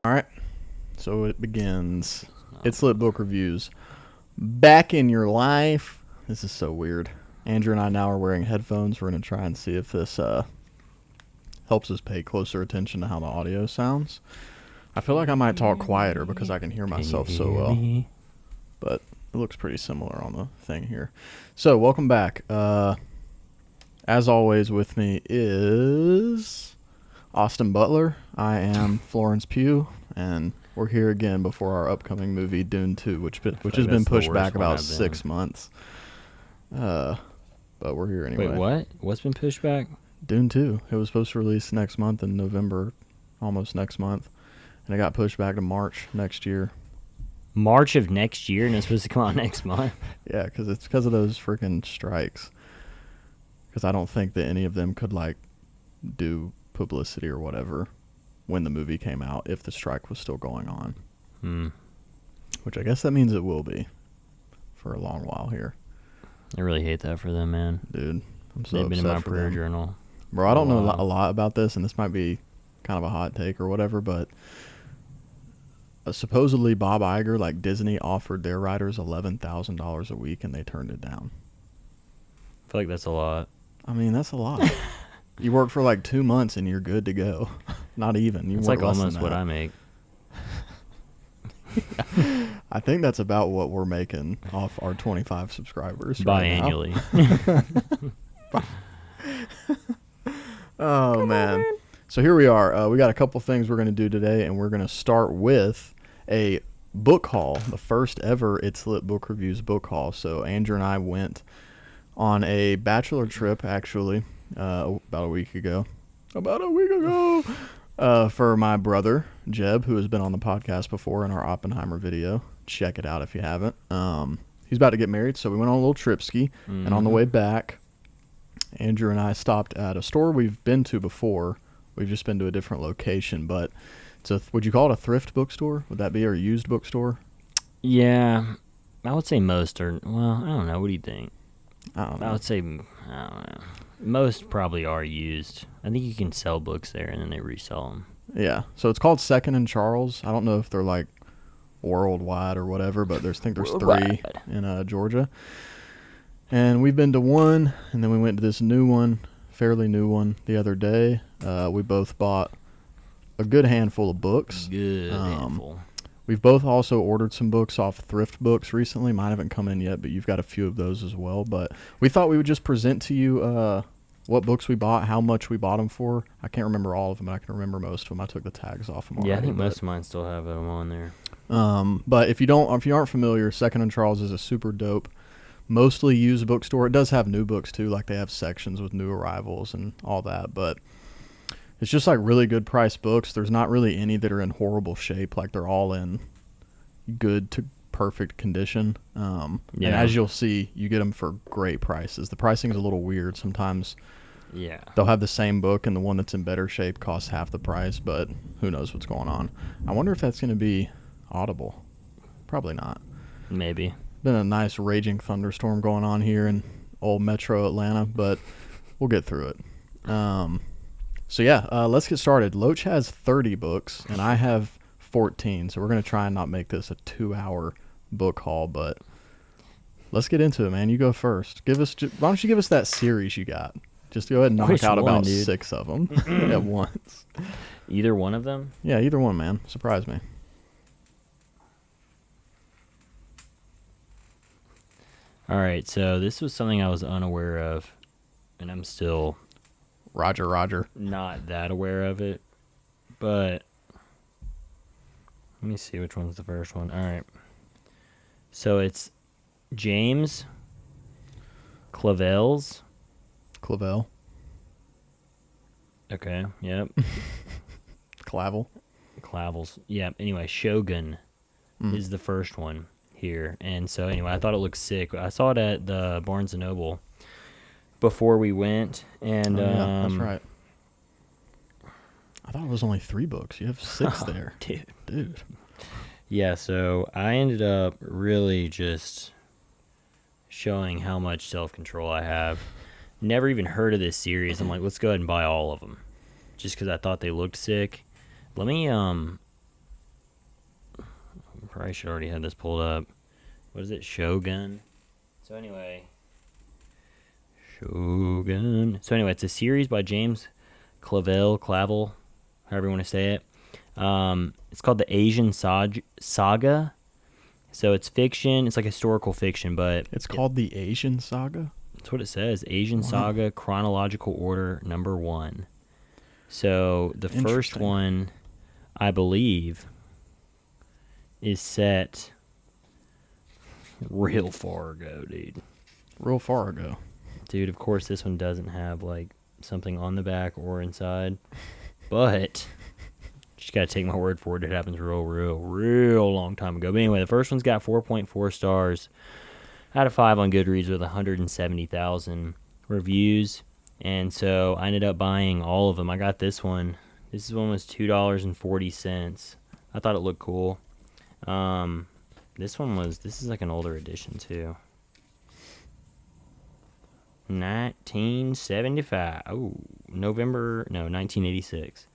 All right, so it begins. It's Lit Book Reviews. Back in your life. This is so weird. Andrew and I now are wearing headphones. We're going to try and see if this helps us pay closer attention to how the audio sounds. I feel like I might talk quieter because I can hear myself so well. But it looks pretty similar on the thing here. So, welcome back. As always, with me is Austin Butler. I am Florence Pugh, and we're here again before our upcoming movie Dune 2, which has been pushed back about 6 months. But we're here anyway. Wait, what? What's been pushed back? Dune 2. It was supposed to release next month in November, almost next month, and it got pushed back to March next year. March of next year, and it's supposed to come out next month? Yeah, because it's because of those freaking strikes. Because I don't think that any of them could, do publicity or whatever when the movie came out if the strike was still going on. Which I guess that means it will be for a long while here. I really hate that for them, man. Dude, I'm so They've been in upset my for prayer them. journal. Bro, I don't know a lot about this, and this might be kind of a hot take or whatever, but supposedly Bob Iger, Disney, offered their writers $11,000 a week, and they turned it down. I feel like that's a lot. I mean, that's a lot. You work for 2 months, and you're good to go. Not even. It's almost what I make. I think that's about what we're making off our 25 subscribers biannually. Oh, man. So here we are. We got a couple things we're going to do today, and we're going to start with a book haul, the first ever It's Lit Book Reviews book haul. So Andrew and I went on a bachelor trip, actually, about a week ago. For my brother, Jeb, who has been on the podcast before in our Oppenheimer video. Check it out if you haven't. He's about to get married, so we went on a little trip ski, and on the way back, Andrew and I stopped at a store we've been to before. We've just been to a different location, but would you call it a thrift bookstore? Would that be, or a used bookstore? Yeah, I would say most are, well, I don't know. What do you think? I don't know. I would say, I don't know. Most probably are used. I think you can sell books there, and then they resell them. Yeah, so it's called Second and Charles. I don't know if they're worldwide or whatever, but I think there's three in Georgia. And we've been to one, and then we went to this new one, fairly new one, the other day. We both bought a good handful of books. Good handful. We've both also ordered some books off Thriftbooks recently. Mine haven't come in yet, but you've got a few of those as well. But we thought we would just present to you what books we bought, how much we bought them for. I can't remember all of them, but I can remember most of them. I took the tags off them already. Yeah, I think most of mine still have them on there. But if you aren't familiar, Second and Charles is a super dope, mostly used bookstore. It does have new books too, they have sections with new arrivals and all that, but it's just really good price books. There's not really any that are in horrible shape. They're all in good to perfect condition. And as you'll see, you get them for great prices. The pricing is a little weird. Sometimes they'll have the same book and the one that's in better shape costs half the price, but who knows what's going on. I wonder if that's going to be Audible. Probably not. Maybe. Been a nice raging thunderstorm going on here in old Metro Atlanta, but we'll get through it. Let's get started. Loach has 30 books, and I have 14, so we're going to try and not make this a 2-hour book haul, but let's get into it, man. You go first. Why don't you give us that series you got? Just go ahead and knock out about 6 of them at once. Either one of them? Yeah, either one, man. Surprise me. All right, so this was something I was unaware of, and I'm still Roger. Not that aware of it, but let me see which one's the first one. All right. So it's James Clavell. Okay, yep. Clavels. Yeah, anyway, Shogun is the first one here. And so anyway, I thought it looked sick. I saw it at the Barnes & Noble before we went, and that's right. I thought it was only 3 books. You have 6 there. Dude. Yeah, so I ended up really just showing how much self-control I have. Never even heard of this series. I'm like, let's go ahead and buy all of them, just because I thought they looked sick. Let me probably should already have this pulled up. What is it? Shogun. So anyway, Shogun. So anyway, it's a series by James Clavel, however you want to say it. It's called the Asian Saga. So it's fiction. It's like historical fiction, but It's called the Asian Saga? that's what it says. Asian Saga Chronological Order number 1. So the first Interesting. one, I believe, is set real far ago, dude. Real far ago. Dude, of course this one doesn't have like something on the back or inside, but just gotta take my word for it. It happens real long time ago. But anyway, the first one's got 4.4 stars out of 5 on Goodreads with 170,000 reviews. And so I ended up buying all of them. I got this one. This one was $2.40. I thought it looked cool. This is like an older edition too. 1975. Oh, 1986.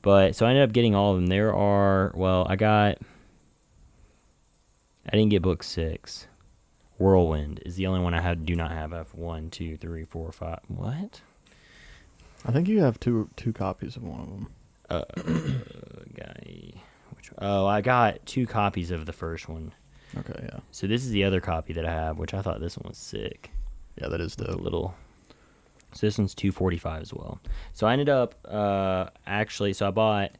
But so I ended up getting all of them. I didn't get book 6. Whirlwind is the only one I do not have. I have 1, 2, 3, 4, 5. What? I think you have two copies of one of them. I got 2 copies of the first one. Okay, yeah. So this is the other copy that I have, which I thought this one was sick. Yeah, that is A dope. little. So this one's $2.45 as well. So I ended up so I bought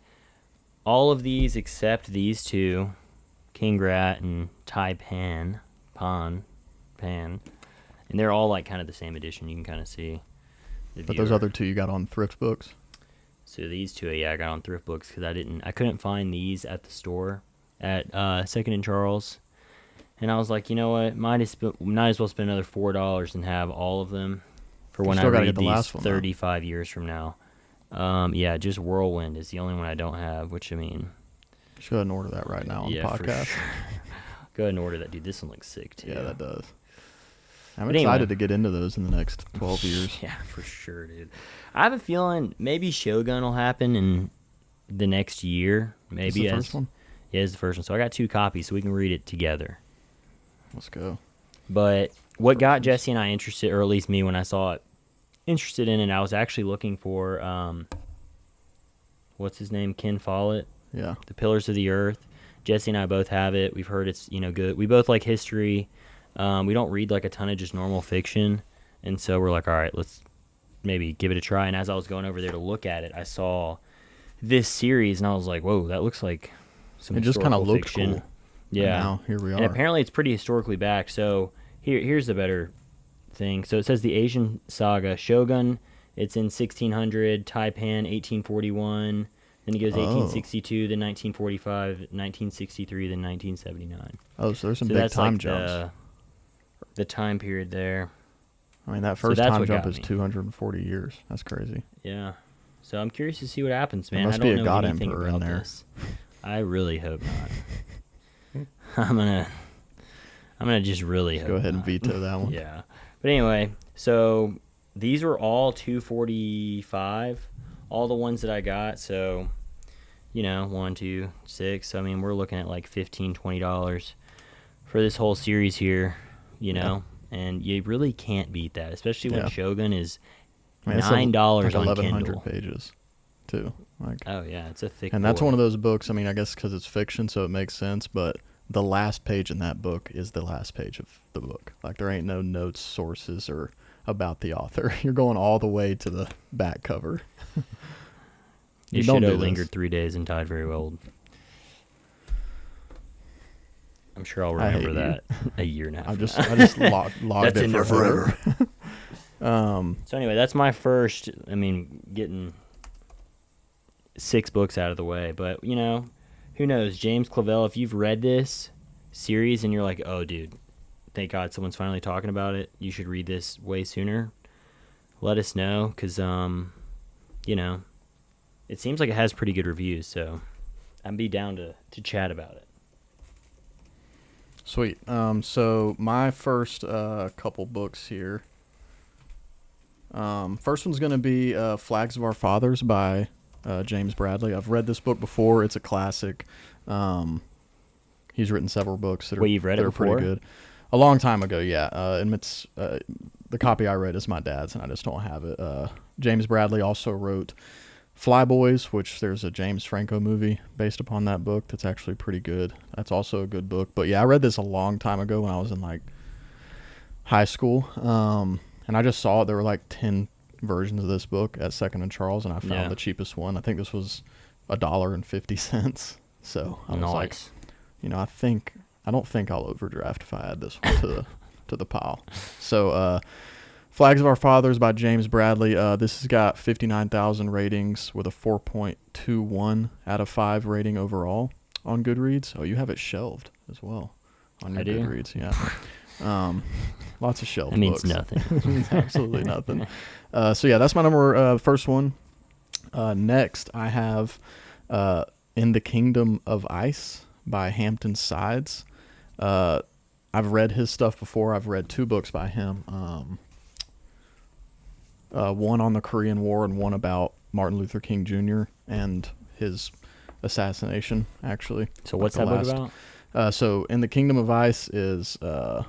all of these except these 2, King Rat and Pan, and they're all like kind of the same edition. You can kind of see. But those other 2 you got on Thriftbooks? So these 2, I got on Thriftbooks because I couldn't find these at the store at 2nd and Charles, and I was like, you know what, might as well spend another $4 and have all of them for when I still gotta read get the these last one, though. 35 years from now. Just Whirlwind is the only one I don't have, which I mean, You should go ahead and order that right now on the for podcast. sure. Go ahead and order that, dude. This one looks sick too. Yeah, that does. I'm But excited anyway. to get into those in the next 12 years. Yeah, for sure, dude. I have a feeling maybe Shogun will happen in the next year. Maybe Is the first one? Yeah, it's the first one. So I got 2 copies, so we can read it together. Let's go. But what got Jesse and I interested, or at least me when I saw it, interested in it, I was actually looking for, what's his name? Ken Follett, Yeah. The Pillars of the Earth. Jesse and I both have it. We've heard it's, good. We both like history. We don't read like a ton of just normal fiction. And so we're like, all right, let's maybe give it a try. And as I was going over there to look at it, I saw this series, and I was like, whoa, that looks like some It just kind of historical looked fiction. cool. Yeah. And now here we are. And apparently it's pretty historically backed. So here's the better thing. So it says the Asian Saga Shogun. It's in 1600, Taipan 1841. Then it goes 1862, then 1945, 1963, then 1979. Oh, so there's some So big that's time like jumps. the time period there. I mean, that so first that's time what jump got is me. 240 years. That's crazy. Yeah. So I'm curious to see what happens, There man. must I be don't a know God anything Emperor in about there. this. I really hope not. I'm gonna just really hope Go ahead and not. veto that one. Yeah. But anyway, so these were all $2.45, all the ones that I got. So, 1, 2, 6. I mean, we're looking at like $15, $20 for this whole series here, Yeah. and you really can't beat that, especially when Yeah. Shogun is I mean, it's $9 like on 1,100 Kindle. pages, too. Like, Oh yeah, it's a thick. and that's boy. one of those books. I mean, I guess because it's fiction, so it makes sense. But the last page in that book is the last page of the book. Like, there ain't no notes, sources, or about the author. You're going all the way to the back cover. You don't should do have this. lingered 3 days and died very old. I'm sure I'll I hate remember you. that a year and a half. I from just now. I just logged That's it in there forever. So anyway, that's my first. I mean, getting 6 books out of the way, but who knows? James Clavell, if you've read this series and you're like, oh, dude, thank God someone's finally talking about it. You should read this way sooner. Let us know, because it seems like it has pretty good reviews, so I'd be down to chat about it. Sweet. So my first couple books here. First one's going to be Flags of Our Fathers by James Bradley. I've read this book before. It's a classic. He's written several books that are, Wait, you've read it that are pretty before? good. A long time ago, yeah. And it's the copy I read is my dad's, and I just don't have it. James Bradley also wrote Flyboys, which there's a James Franco movie based upon that book that's actually pretty good. That's also a good book. But yeah, I read this a long time ago when I was in like high school, and I just saw it. There were like 10 versions of this book at Second and Charles, and I found the cheapest one. I think this was $1.50. So I was like, I don't think I'll overdraft if I add this one to the pile. So Flags of Our Fathers by James Bradley. This has got 59,000 ratings with a 4.21 out of 5 rating overall on Goodreads. Oh, you have it shelved as well on your Goodreads. Yeah. Lots of shelved That means books. nothing. It means absolutely nothing. So yeah, that's my first one. Next, I have In the Kingdom of Ice by Hampton Sides. I've read his stuff before. I've read 2 books by him. One on the Korean War and one about Martin Luther King Jr. and his assassination, actually. So what's that book about? So In the Kingdom of Ice is the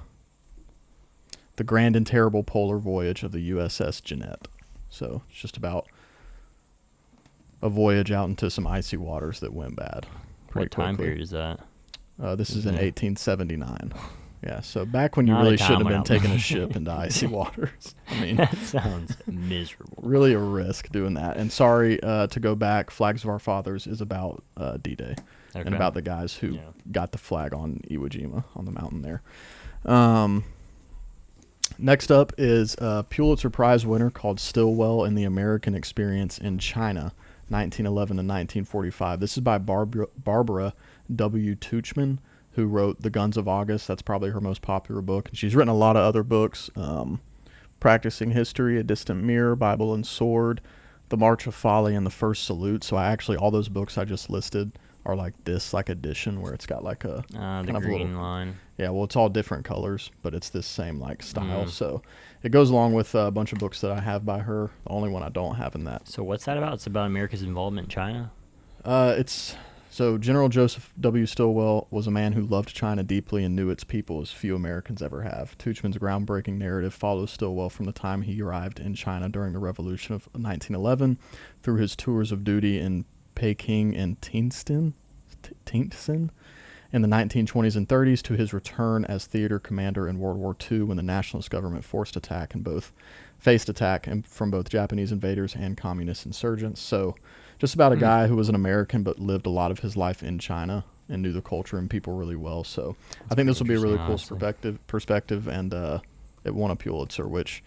grand and terrible polar voyage of the USS Jeanette. So it's just about a voyage out into some icy waters that went bad. What time period is that? This is in 1879. Yeah, so back when you really shouldn't have been taking a ship into icy waters. I mean, that sounds miserable. Really a risk doing that. And sorry to go back, Flags of Our Fathers is about D-Day and about the guys who got the flag on Iwo Jima on the mountain there. Next up is a Pulitzer Prize winner called Stilwell and the American Experience in China, 1911 to 1945. This is by Barbara W. Tuchman, who wrote The Guns of August. That's probably her most popular book. And she's written a lot of other books, Practicing History, A Distant Mirror, Bible and Sword, The March of Folly, and The First Salute. So all those books I just listed are like this, like edition, where it's got like a kind of green line. Yeah, well, it's all different colors, but it's this same like style. So it goes along with a bunch of books that I have by her. The only one I don't have in that. So what's that about? It's about America's involvement in China? So General Joseph W. Stilwell was a man who loved China deeply and knew its people as few Americans ever have. Tuchman's groundbreaking narrative follows Stilwell from the time he arrived in China during the Revolution of 1911 through his tours of duty in Peking and Tientsin in the 1920s and 30s to his return as theater commander in World War II when the nationalist government faced attack from both Japanese invaders and communist insurgents. So just about a guy who was an American but lived a lot of his life in China and knew the culture and people really well. So I think this will be a really cool perspective, and it won a Pulitzer, which,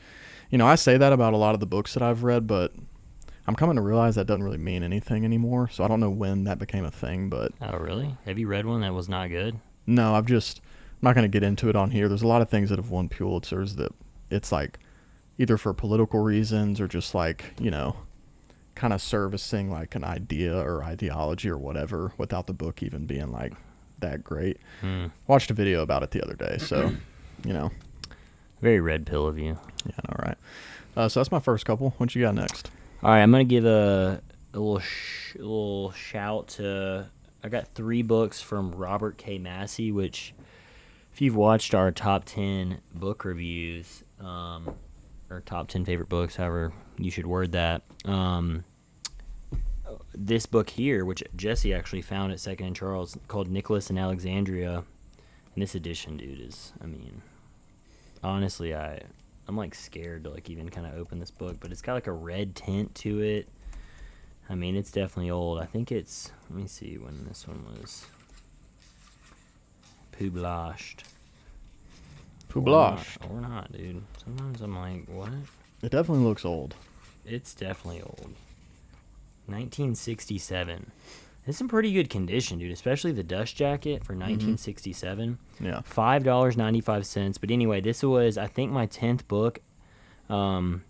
I say that about a lot of the books that I've read, but I'm coming to realize that doesn't really mean anything anymore. So I don't know when that became a thing, but... Oh, really? Have you read one that was not good? No, I'm not going to get into it on here. There's a lot of things that have won Pulitzers that it's like either for political reasons or just like, kind of servicing like an idea or ideology or whatever without the book even being like that great. Watched a video about it the other day, so, Very red pill of you. Yeah, all right. So that's my first couple. What you got next? All right, I'm going to give a little shout to... I got 3 books from Robert K. Massey, which if you've watched our top 10 book reviews, or top 10 favorite books, however you should word that, this book here, which Jesse actually found at Second and Charles, called Nicholas and Alexandria, and this edition, dude, is, honestly, I'm like scared to like even kind of open this book, but it's got like a red tint to it. It's definitely old. I think it's, let me see when this one was published. Or not, dude. Sometimes I'm like, what? It definitely looks old. It's definitely old. 1967. It's in pretty good condition, dude, especially the dust jacket for 1967. Yeah. $5.95. But anyway, this was, I think, my 10th book on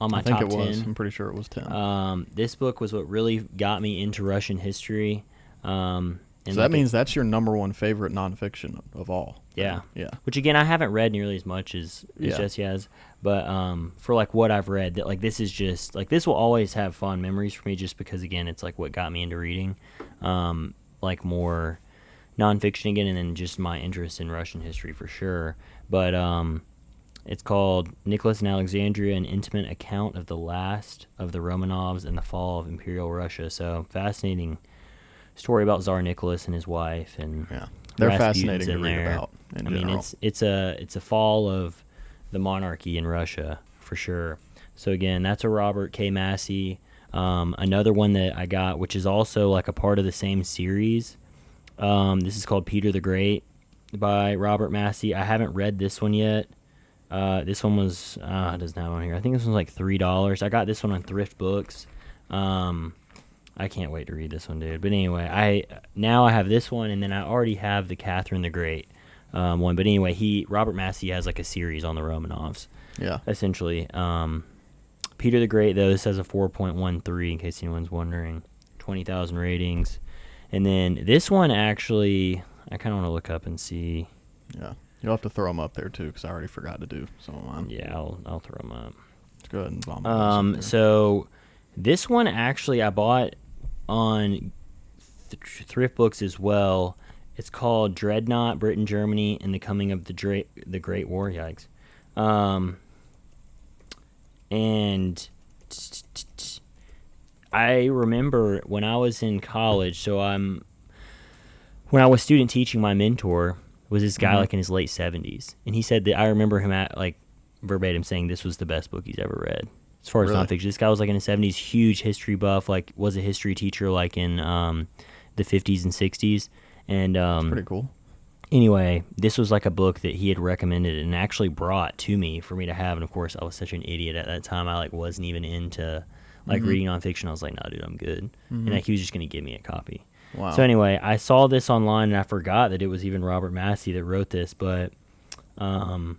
my top 10. I think it was. I'm pretty sure it was 10. This book was what really got me into Russian history. So that means that's your number one favorite nonfiction of all. Yeah. Yeah. Which, again, I haven't read nearly as much as Jesse has. But for, like, what I've read, that like this is just, like, this will always have fond memories for me just because, again, it's, like, what got me into reading. Like, more, nonfiction again, and then just my interest in Russian history for sure. But it's called Nicholas and Alexandria, an intimate account of the last of the Romanovs and the fall of Imperial Russia. So fascinating story about Tsar Nicholas and his wife, and they're Rasputin's fascinating to in read there. about. I mean, it's a fall of the monarchy in Russia for sure. So again, that's a Robert K. Massey. Another one that I got, which is also like a part of the same series. This is called Peter the Great by Robert Massey. I haven't read this one yet. This one was it doesn't have on here. I think this one's like $3. I got this one on Thriftbooks. I can't wait to read this one, dude. But anyway, I have this one, and then I already have the Catherine the Great one. But anyway, Robert Massey has like a series on the Romanovs. Yeah. Essentially. Peter the Great, though, this has a 4.13 in case anyone's wondering. 20,000 ratings. And then this one actually, I kind of want to look up and see. Yeah. You'll have to throw them up there, too, because I already forgot to do some of mine. Yeah, I'll throw them up. Let's go ahead and bomb them. So this one actually I bought on Thriftbooks as well. It's called Dreadnought, Britain, Germany, and the Coming of the Great War. Yikes. And I remember when I was in college, when I was student teaching, my mentor was this guy like in his late 70s. And he said that I remember him at like verbatim saying this was the best book he's ever read. As far as nonfiction, this guy was like in his 70s, huge history buff, like was a history teacher like in the 50s and 60s. And that's pretty cool. Anyway, this was like a book that he had recommended and actually brought to me for me to have. And of course, I was such an idiot at that time. I like wasn't even into like reading nonfiction. I was like, no, dude, I'm good. And like, he was just going to give me a copy. Wow. So anyway, I saw this online and I forgot that it was even Robert Massey that wrote this, but I've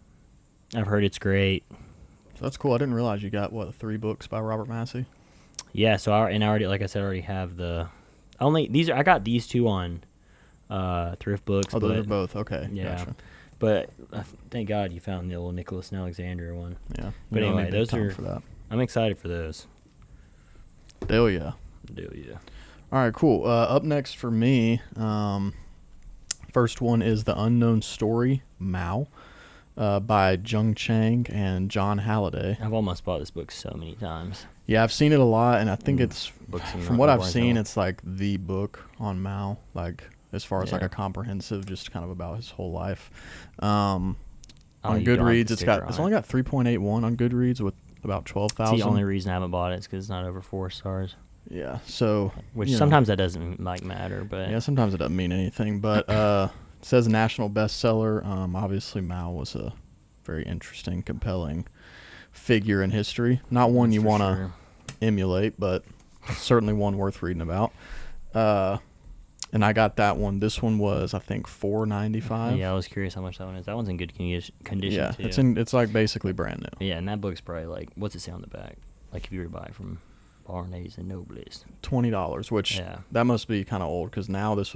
heard it's great. So that's cool. I didn't realize you got 3 books by Robert Massey. Yeah. So I already, like I said, I already have I got these 2 on Thriftbooks. Oh, those are both. Okay. Yeah. Gotcha. But thank God you found the little Nicholas and Alexandria one. Yeah. But anyway, those are. For that. I'm excited for those. Hell yeah. All right, cool. Up next for me, first one is The Unknown Story, Mao, by Jung Chang and John Halliday. I've almost bought this book so many times. Yeah, I've seen it a lot, and I think it's, from what I've seen, it's it's like the book on Mao, like as far as like a comprehensive, just kind of about his whole life. On Goodreads, it's only got 3.81 on Goodreads with about 12,000. The only reason I haven't bought it is because it's not over 4 stars. Yeah, so which sometimes that doesn't like matter, but yeah, sometimes it doesn't mean anything. But it says national bestseller. Obviously, Mao was a very interesting, compelling figure in history. Not one you want to emulate, but certainly one worth reading about. And I got that one. This one was, I think, $4.95. Yeah, I was curious how much that one is. That one's in good condition. Yeah, too. It's like basically brand new. Yeah, and that book's probably like, what's it say on the back? Like if you were to buy it from Barnes and Nobles, $20, which that must be kind of old because now this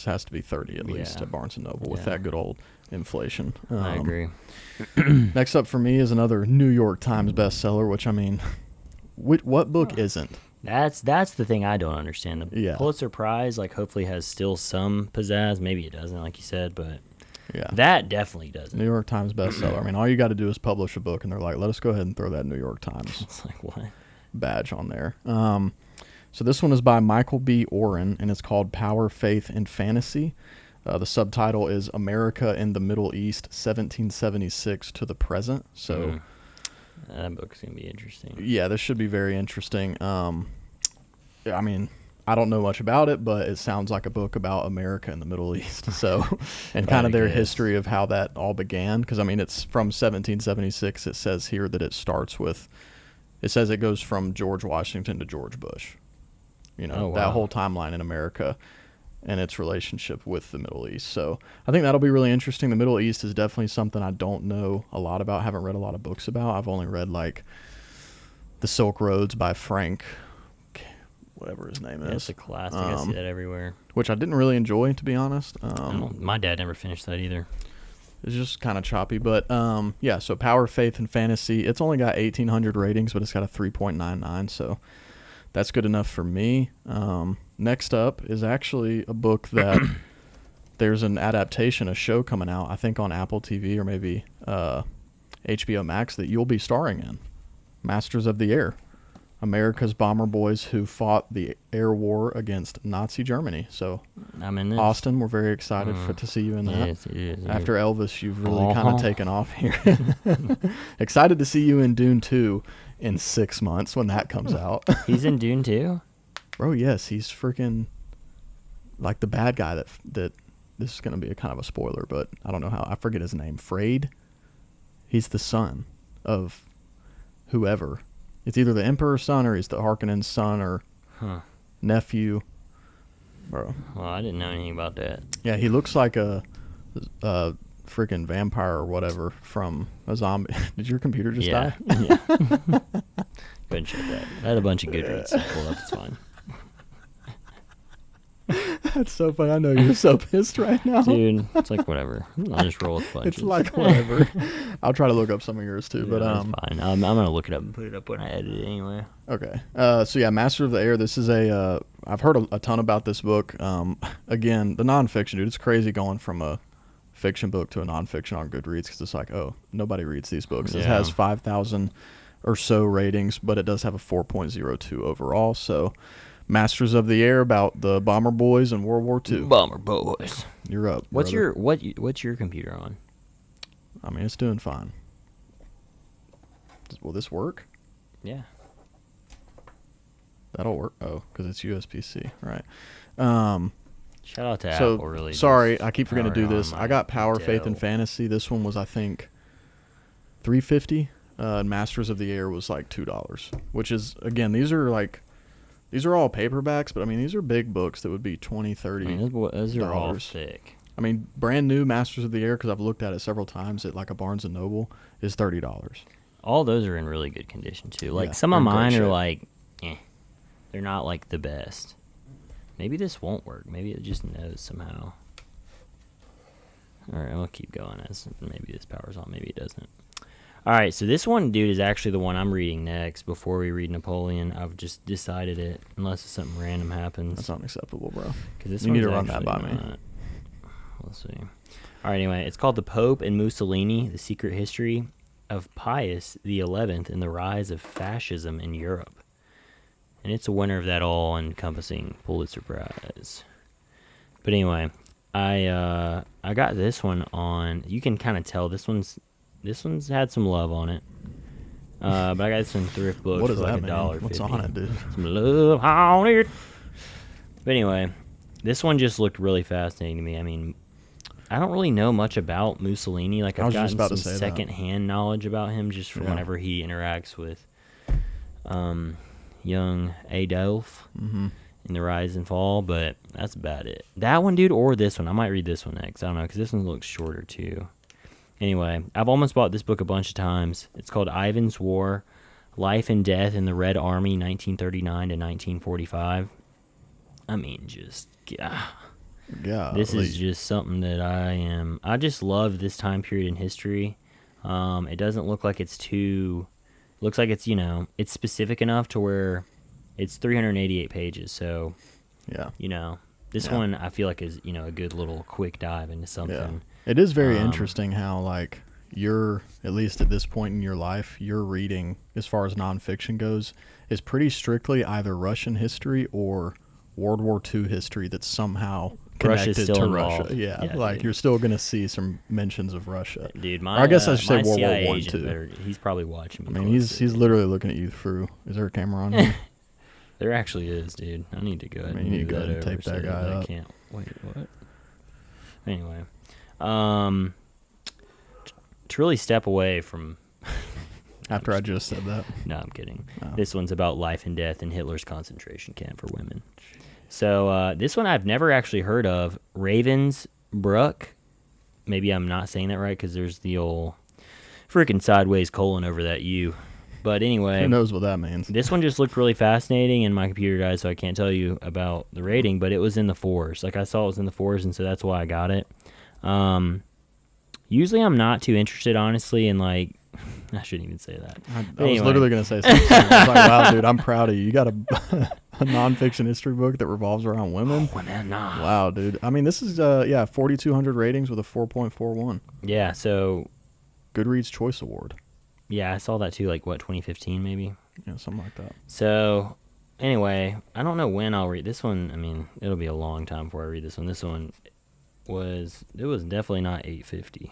has to be $30 at least at Barnes and Noble with that good old inflation. I agree. Next up for me is another New York Times bestseller, which I mean, what book isn't? That's the thing I don't understand. The Pulitzer Prize like hopefully has still some pizzazz. Maybe it doesn't, like you said, but that definitely doesn't. New York Times bestseller. I mean, all you got to do is publish a book, and they're like, let us go ahead and throw that New York Times. It's like what? Badge on there. So this one is by Michael B. Oren, and it's called Power, Faith, and Fantasy. The subtitle is America in the Middle East, 1776 to the Present. So that book's going to be interesting. Yeah, this should be very interesting. I mean, I don't know much about it, but it sounds like a book about America in the Middle East. So, and kind of their history of how that all began. Because, I mean, it's from 1776. It says here that it starts with, it says it goes from George Washington to George Bush. You know, that whole timeline in America and its relationship with the Middle East. So I think that'll be really interesting. The Middle East is definitely something I don't know a lot about. I haven't read a lot of books about. I've only read like The Silk Roads by Frank, whatever his name is. It's a classic. I see that everywhere. Which I didn't really enjoy, to be honest. My dad never finished that either. It's just kind of choppy. But yeah, so Power, Faith, and Fantasy. It's only got 1,800 ratings, but it's got a 3.99. So that's good enough for me. Next up is actually a book that there's an adaptation, a show coming out, I think on Apple TV or maybe HBO Max that you'll be starring in. Masters of the Air. America's bomber boys who fought the air war against Nazi Germany. So, I'm in this. Austin, we're very excited to see you in that. Yes. After Elvis, you've really kind of taken off here. Excited to see you in Dune 2 in 6 months when that comes out. He's in Dune 2? Bro, yes, he's freaking like the bad guy that this is going to be a kind of a spoiler, but I don't know how. I forget his name. Frade? He's the son of whoever. It's either the Emperor's son or he's the Harkonnen's son or nephew. Bro. Well, I didn't know anything about that. Yeah, he looks like a freaking vampire or whatever from a zombie. Did your computer just die? Yeah. Go ahead and check that. I had a bunch of Goodreads pulled up. It's fine. That's so funny. I know you're so pissed right now. Dude, it's like whatever. I'll just roll with punches. It's like whatever. I'll try to look up some of yours too, but it's fine. I'm gonna look it up and put it up when I edit it anyway. Okay. So yeah, Master of the Air. This is I've heard a ton about this book. Again, the nonfiction, dude. It's crazy going from a fiction book to a nonfiction on Goodreads because it's like, oh, nobody reads these books. It has 5,000 or so ratings, but it does have a 4.02 overall. So, Masters of the Air about the bomber boys in World War II. Bomber boys. You're up. What's brother. what's your computer on? I mean, it's doing fine. Will this work? Yeah. That'll work. Oh, because it's USB-C, right? Shout out to so, Apple. Really. Sorry, I keep forgetting to do this. powering I got Power, Dell. Faith, and Fantasy. This one was, I think, $3.50. And Masters of the Air was like $2, which is, again, these are all paperbacks, but I mean, these are big books that would be $20, $30. I mean, those are all dollars. thick. I mean, brand new Masters of the Air, because I've looked at it several times at like a Barnes & Noble, is $30. All those are in really good condition too. Like Yeah, some of they're in great mine are shape. like, they're not like the best. Maybe this won't work. Maybe it just knows somehow. All right, I'll keep going as maybe this power's on. Maybe it doesn't. All right, so this one, dude, is actually the one I'm reading next. Before we read Napoleon, I've just decided it, unless something random happens. That's unacceptable, bro. This You need to one's run that by actually me. not. We'll see. All right, anyway, it's called The Pope and Mussolini, The Secret History of Pius XI and the Rise of Fascism in Europe. And it's a winner of that all-encompassing Pulitzer Prize. But anyway, I got this one on. You can kind of tell this one's had some love on it. But I got this in Thriftbooks What for does like that mean? $1.50. What's on it, dude? Some love on it. But anyway, this one just looked really fascinating to me. I mean, I don't really know much about Mussolini. Like, I I've was just gotten about some to say that. secondhand knowledge about him just from whenever he interacts with young Adolf in the Rise and Fall, but that's about it. That one, dude, or this one. I might read this one next. I don't know, because this one looks shorter, too. Anyway, I've almost bought this book a bunch of times. It's called Ivan's War, Life and Death in the Red Army, 1939 to 1945. I mean, just, this is just something that I just love this time period in history. It doesn't look like it's looks like it's, it's specific enough to where it's 388 pages. So, this one I feel like is, a good little quick dive into something. Yeah. It is very interesting how, like, you're, at least at this point in your life, your reading, as far as nonfiction goes, is pretty strictly either Russian history or World War II history that's somehow connected still to involved. Russia. Yeah, like, dude. You're still going to see some mentions of Russia. Dude, Or I guess I should say my World War CIA I, agent too. he's probably watching me. I mean, he's literally looking at you through. Is there a camera on here? There actually is, dude. I need to go ahead I mean, and you move go ahead and over tape so that guy I up. can't. Wait, what? Anyway, to really step away from. After I just said that. No, I'm kidding. Oh. This one's about life and death in Hitler's concentration camp for women. So this one I've never actually heard of. Ravensbrück. Maybe I'm not saying that right because there's the old freaking sideways colon over that U. But anyway, Who knows what that means? this one just looked really fascinating, and my computer died, so I can't tell you about the rating, but it was in the 4s. Like, I saw it was in the 4s, and so that's why I got it. Usually I'm not too interested, honestly, in, like, I shouldn't even say that. I Anyway. was literally going to say something. I was like, wow, dude, I'm proud of you. You got a a nonfiction history book that revolves around women. Oh, women, nah. Wow, dude. I mean, this is 4,200 ratings with a 4.41. Yeah, so Goodreads Choice Award. yeah, I saw that too. Like what, 2015 maybe? Yeah, something like that. So anyway, I don't know when I'll read this one. I mean, it'll be a long time before I read this one. This one was definitely not $8.50.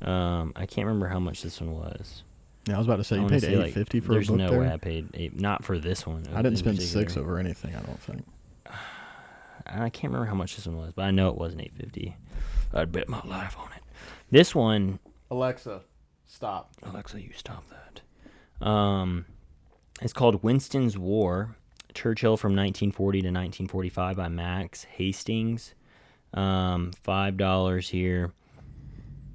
I can't remember how much this one was. Yeah, I was about to say, I you wanna paid say, like, $8.50 for a there's book no there? way I paid $8. Not for this one. I didn't spend particular. $6 over anything, I don't think. I can't remember how much this one was, but I know it wasn't $8.50. I'd bet my life on it. This one, Alexa, stop. Alexa, you stop that. It's called Winston's War, Churchill from 1940 to 1945 by Max Hastings. $5 here.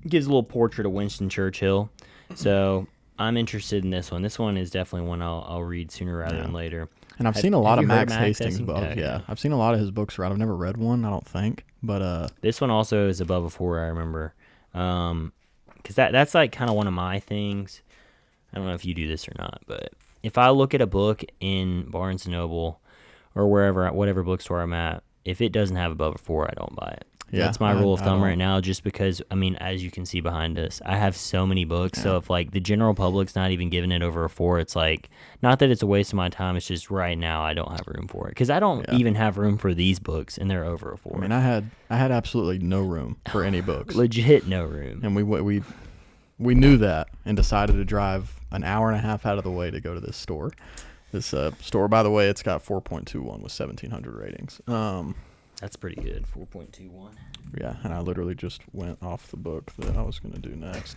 Gives a little portrait of Winston Churchill. So I'm interested in this one. This one is definitely one I'll read sooner rather than later. And I've seen a lot of you heard Max Hastings books. Yeah, I've seen a lot of his books around. I've never read one, I don't think. But this one also is above a 4, I remember. Because that's like kind of one of my things. I don't know if you do this or not, but if I look at a book in Barnes & Noble or whatever bookstore I'm at, if it doesn't have above a 4, I don't buy it. Yeah, That's my rule of thumb don't. right now, just because, I mean, as you can see behind us, I have so many books. Yeah. So if, like, the general public's not even giving it over a 4, it's like, not that it's a waste of my time. It's just right now I don't have room for it. Because I don't even have room for these books, and they're over a 4. I mean, I had absolutely no room for any books. Legit no room. And we knew that and decided to drive an hour and a half out of the way to go to this store. This store, by the way, it's got 4.21 with 1,700 ratings. That's pretty good, 4.21. Yeah, and I literally just went off the book that I was going to do next.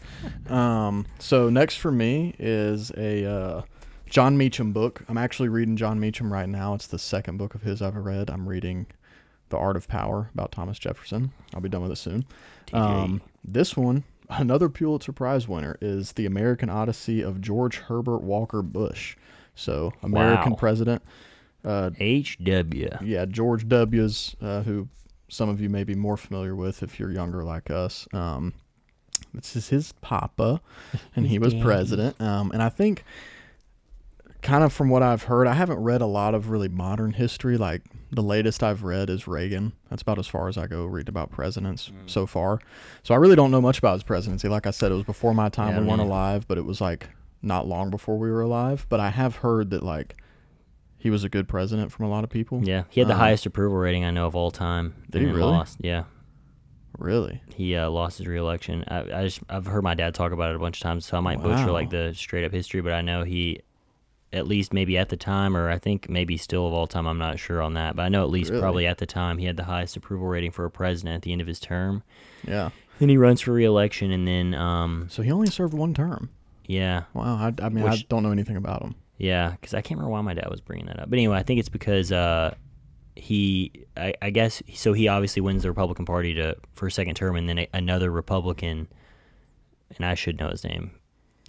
So next for me is a John Meacham book. I'm actually reading John Meacham right now. It's the second book of his I've read. I'm reading The Art of Power about Thomas Jefferson. I'll be done with it soon. This one, another Pulitzer Prize winner, is The American Odyssey of George Herbert Walker Bush. So American president. H.W. Yeah, George W's, who some of you may be more familiar with if you're younger like us. This is his papa, and he was president. And I think, kind of from what I've heard, I haven't read a lot of really modern history. Like, the latest I've read is Reagan. That's about as far as I go read about presidents so far. So I really don't know much about his presidency. Like I said, it was before my time. We weren't alive, but it was, like, not long before we were alive. But I have heard that, like, he was a good president from a lot of people. Yeah, he had the highest approval rating I know of all time. Did he really? Lost. Yeah. Really? He lost his re-election. I've heard my dad talk about it a bunch of times, so I might butcher like the straight up history, but I know he, at least maybe at the time, or I think maybe still of all time, I'm not sure on that, but I know at least probably at the time he had the highest approval rating for a president at the end of his term. Yeah. Then he runs for re-election, and then so he only served one term. Yeah. Wow. I mean, I don't know anything about him. Yeah, because I can't remember why my dad was bringing that up. But anyway, I think it's because I guess, so he obviously wins the Republican Party for a second term, and then another Republican, and I should know his name.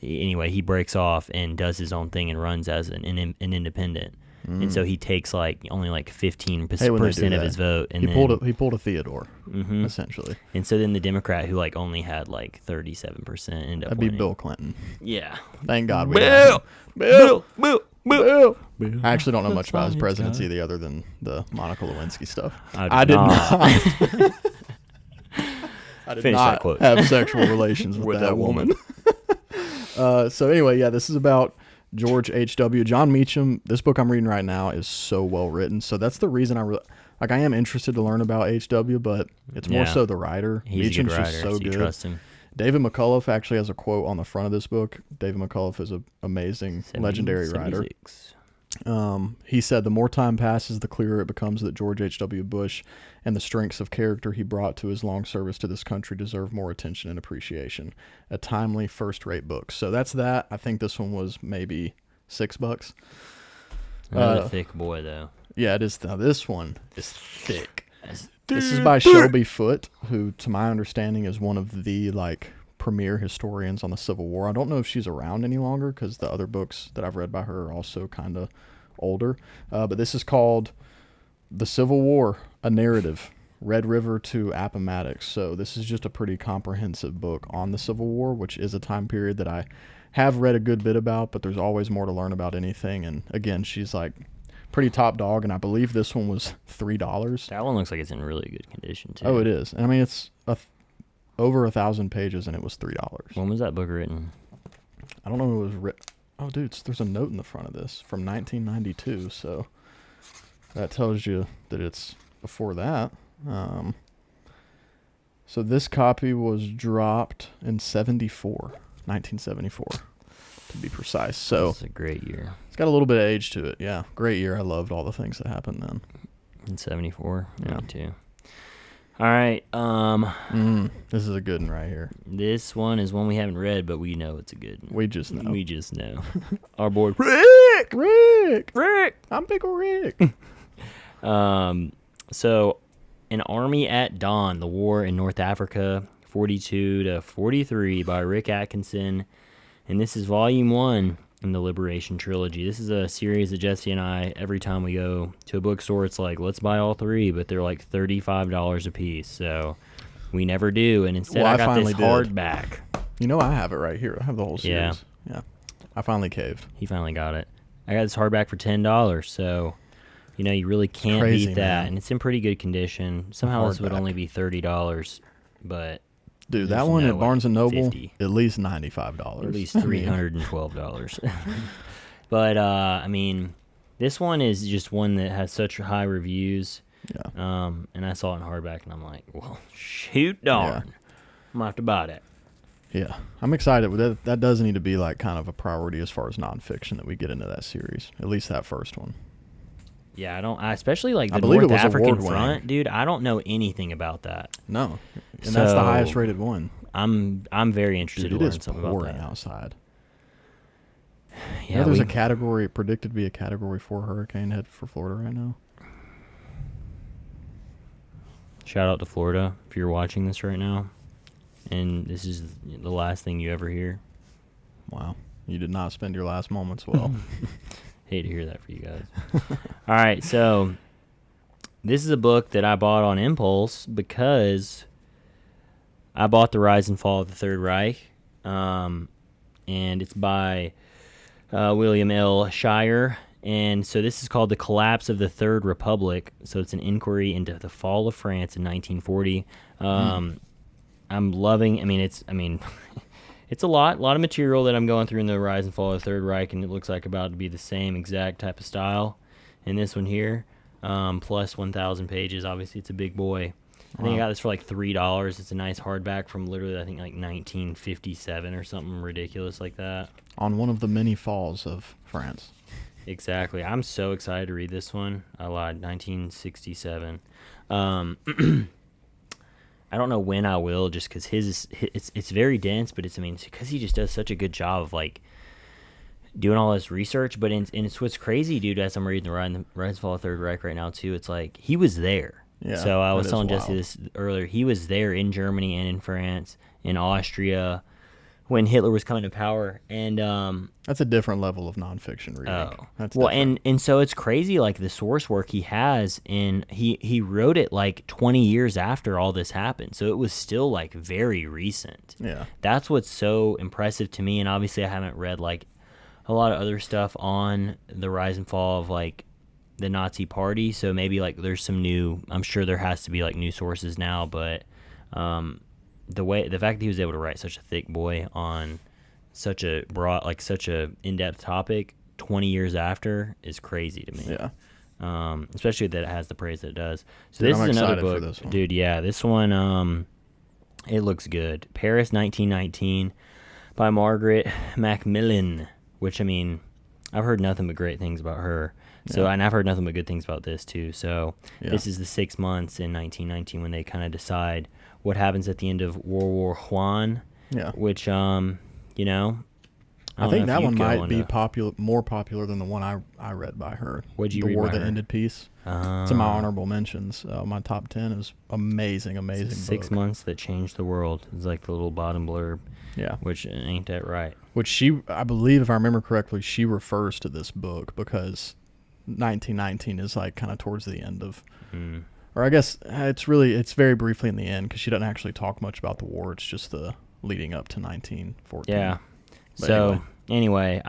Anyway, he breaks off and does his own thing and runs as an independent. And so he takes only 15% of his vote. And he pulled a Theodore, essentially. And so then the Democrat who only had 37% end up That'd winning. be Bill Clinton. Yeah. Thank God we Bill. I actually don't know much about his presidency either, other than the Monica Lewinsky stuff. I did not. I did Finish not that quote. have sexual relations with that woman. So anyway, yeah, this is about George H.W. John Meacham. This book I'm reading right now is so well written. So that's the reason I am interested to learn about H.W., but it's more so the writer. He's Meacham's a good writer, just so so good. you trust him. David McCullough actually has a quote on the front of this book. David McCullough is an amazing, legendary writer. He said, "The more time passes, the clearer it becomes that George H.W. Bush and the strengths of character he brought to his long service to this country deserve more attention and appreciation. A timely, first-rate book." So that's that. I think this one was maybe $6. Another thick boy, though. Yeah, it is. Now, this one is thick. This is by Shelby Foote, who, to my understanding, is one of the premier historians on the Civil War. I don't know if she's around any longer because the other books that I've read by her are also kind of older. But this is called The Civil War, A Narrative, Red River to Appomattox. So this is just a pretty comprehensive book on the Civil War, which is a time period that I have read a good bit about, but there's always more to learn about anything. And again, she's pretty top dog, and I believe this one was $3. That one looks like it's in really good condition too. Oh, it is. I mean, it's over 1,000 pages, and it was $3. When was that book written? I don't know who it was written. Oh, dude, there's a note in the front of this from 1992, so that tells you that it's before that. So this copy was dropped in 1974, to be precise. So it's a great year. It's got a little bit of age to it. Yeah, great year. I loved all the things that happened then. In 74, yeah. Me too. All right. This is a good one right here. This one is one we haven't read, but we know it's a good one. We just know. Our boy Rick. I'm Pickle Rick. So, An Army at Dawn: The War in North Africa, 42 to 43 by Rick Atkinson, and this is volume 1 in the Liberation trilogy. This is a series that Jesse and I, every time we go to a bookstore, it's like, let's buy all 3, but they're like $35 a piece, so we never do, and instead I got this hardback. You know, I have it right here. I have the whole series. Yeah. I finally caved. He finally got it. I got this hardback for $10, so, you know, you really can't beat that, man. and it's in pretty good condition. Somehow this would only be $30, but... Dude, that one at Barnes & Noble, 50. at least $95. At least $312. But, I mean, this one is just one that has such high reviews. Yeah. And I saw it in hardback, and I'm like, well, shoot darn. Yeah. I'm going to have to buy that. Yeah. I'm excited. That does need to be, like, kind of a priority as far as nonfiction that we get into that series. At least that first one. Yeah, especially like the North North African award-winning. front, dude. I don't know anything about that. No, and that's the highest rated one. I'm very interested to learn something about that. It is pouring outside. Yeah, there's a category predicted to be a Category 4 hurricane head for Florida right now. Shout out to Florida if you're watching this right now, and this is the last thing you ever hear. Wow, you did not spend your last moments well. Hate to hear that for you guys. All right, so this is a book that I bought on impulse because I bought The Rise and Fall of the Third Reich, and it's by William L. Shire. And so this is called The Collapse of the Third Republic. So it's an inquiry into the fall of France in 1940. I'm loving. It's a lot of material that I'm going through in The Rise and Fall of the Third Reich, and it looks like about to be the same exact type of style in this one here, plus 1,000 pages. Obviously, it's a big boy. I think I got this for like $3. It's a nice hardback from literally, I think, like 1957 or something ridiculous like that. On one of the many falls of France. Exactly. I'm so excited to read this one. I lied. 1967. I don't know when I will, just because it's very dense, but it's because he just does such a good job of like doing all this research. But it's what's crazy, dude. As I'm reading the Rise and Fall of the Third Reich right now too, it's like he was there. Yeah. So I was telling Jesse this earlier. He was there in Germany and in France, in Austria, when Hitler was coming to power, and that's a different level of nonfiction reading. Oh, that's well, different. and so it's crazy, like the source work he has, and he wrote it like 20 years after all this happened, so it was still like very recent. Yeah, that's what's so impressive to me. And obviously, I haven't read like a lot of other stuff on the rise and fall of like the Nazi Party, so maybe like there's some new. I'm sure there has to be like new sources now, but the fact that he was able to write such a thick boy on such a broad, like such a in-depth topic 20 years after is crazy to me. Yeah. Especially that it has the praise that it does. So Dude, this I'm is another excited book. for this one. Dude, yeah, this one, it looks good. Paris, 1919 by Margaret Macmillan, which, I've heard nothing but great things about her. So, Yeah. and I've heard nothing but good things about this too. So Yeah. this is the 6 months in 1919 when they kind of decide what happens at the end of World War I, Yeah. which, I think that one might be more popular than the one I read by her. What'd you the read War by That her? Ended Peace. It's in my honorable mentions. My top 10 is amazing book. 6 months that changed the world. It's like the little bottom blurb. Yeah. Which ain't that right? Which I believe, if I remember correctly, she refers to this book because 1919 is like kind of towards the end of, or I guess it's very briefly in the end because she doesn't actually talk much about the war. It's just the leading up to 1914. Yeah. But So anyway,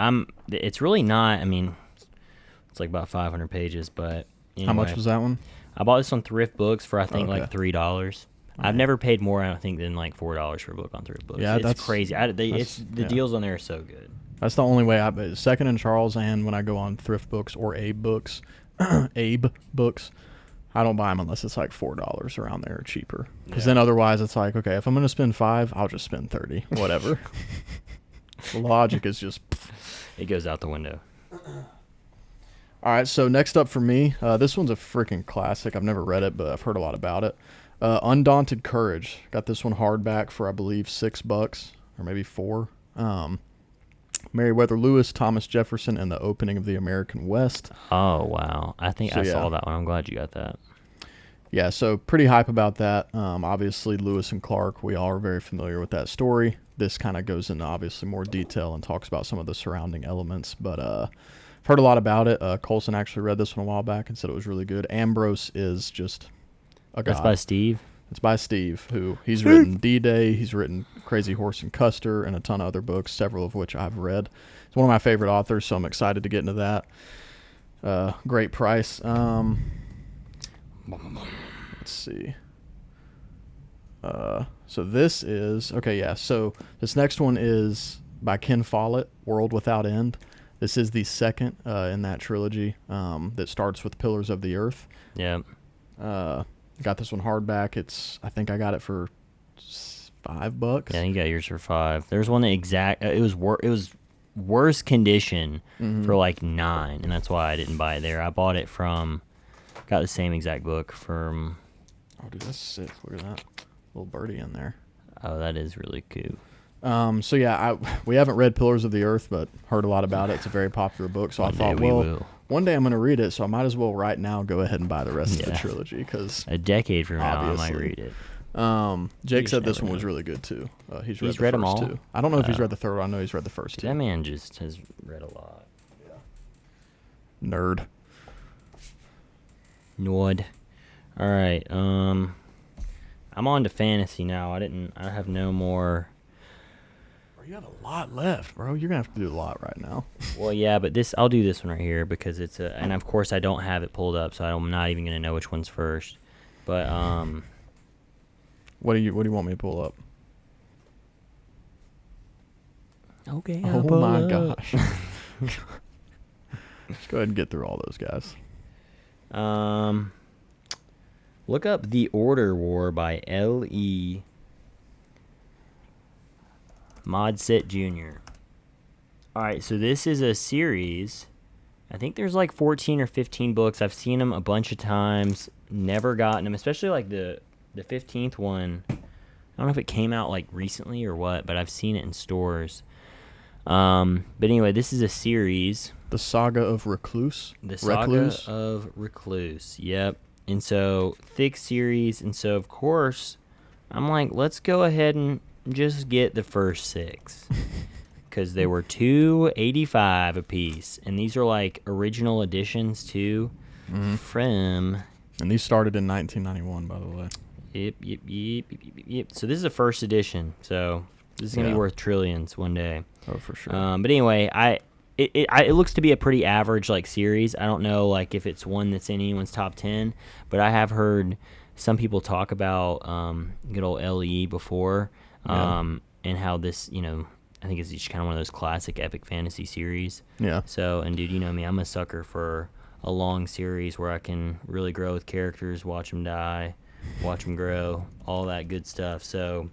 it's really not. It's It's like about 500 pages, but anyway. How much was that one? I bought this on Thriftbooks for I think Okay. like $3. I've never paid more, I don't think, than like $4 for a book on Thriftbooks. Yeah, it's that's crazy. The deals on there are so good. That's the only way Second and Charles, and when I go on Thriftbooks or Abe Books, Abe Books, I don't buy them unless it's like $4 around there or cheaper. Because then otherwise it's like, okay, if I'm going to spend $5, I'll just spend $30, whatever. The logic is just... It goes out the window. All right, so next up for me, this one's a freaking classic. I've never read it, but I've heard a lot about it. Undaunted Courage. Got this one hardback for, I believe, $6 or maybe $4. Meriwether Lewis, Thomas Jefferson, and the Opening of the American West. Oh, wow. I think I saw that one. I'm glad you got that. Yeah, so pretty hype about that. Obviously, Lewis and Clark, we all are very familiar with that story. This kind of goes into, obviously, more detail and talks about some of the surrounding elements. But I've heard a lot about it. Colson actually read this one a while back and said it was really good. Ambrose is just a god. That's by Steve? It's by Steve, who he's written D-Day, he's written Crazy Horse and Custer, and a ton of other books, several of which I've read. It's one of my favorite authors, so I'm excited to get into that. Great price. Let's see. So this is, so this next one is by Ken Follett, World Without End. This is the second in that trilogy that starts with Pillars of the Earth. Yeah. Got this one hardback. I think I got it for $5. Yeah, you got yours for $5. There's one that it was worse condition for like $9, and that's why I didn't buy it there. I bought it got the same exact book from. Oh, dude, that's sick. Look at that little birdie in there. Oh, that is really cool. So yeah, we haven't read Pillars of the Earth, but heard a lot about it. It's a very popular book, so I thought, one day I'm going to read it, so I might as well right now go ahead and buy the rest of the trilogy, because a decade from now I might read it. Jake said this one was really good too. He's read the them first all? two. I don't know if he's read the third one. I know he's read the first two. That man just has read a lot. Nerd. Nord. All right. I'm on to fantasy now. I have no more. You have a lot left, bro. You're gonna have to do a lot right now. Well, yeah, but I'll do this one right here because and of course I don't have it pulled up, so I'm not even gonna know which one's first. But what do you want me to pull up? Okay. Oh my gosh. Let's go ahead and get through all those guys. Look up The Order War by L.E. Modset Jr. Alright, so this is a series. I think there's like 14 or 15 books. I've seen them a bunch of times. Never gotten them, especially like the 15th one. I don't know if it came out like recently or what, but I've seen it in stores. But anyway, this is a series. The Saga of Recluse? The Saga of Recluse, yep. And so, thick series, and so of course, I'm like, let's go ahead and just get the first 6. Because they were $2.85 a piece. And these are like original editions too. From. And these started in 1991, by the way. Yep. So this is a first edition. So this is gonna be worth trillions one day. Oh, for sure. But anyway, it looks to be a pretty average like series. I don't know like if it's one that's in anyone's top 10, but I have heard some people talk about good old LE before, and how this, I think it's just kind of one of those classic epic fantasy series. Yeah. So, and dude, you know me, I'm a sucker for a long series where I can really grow with characters, watch them die, watch them grow, all that good stuff. So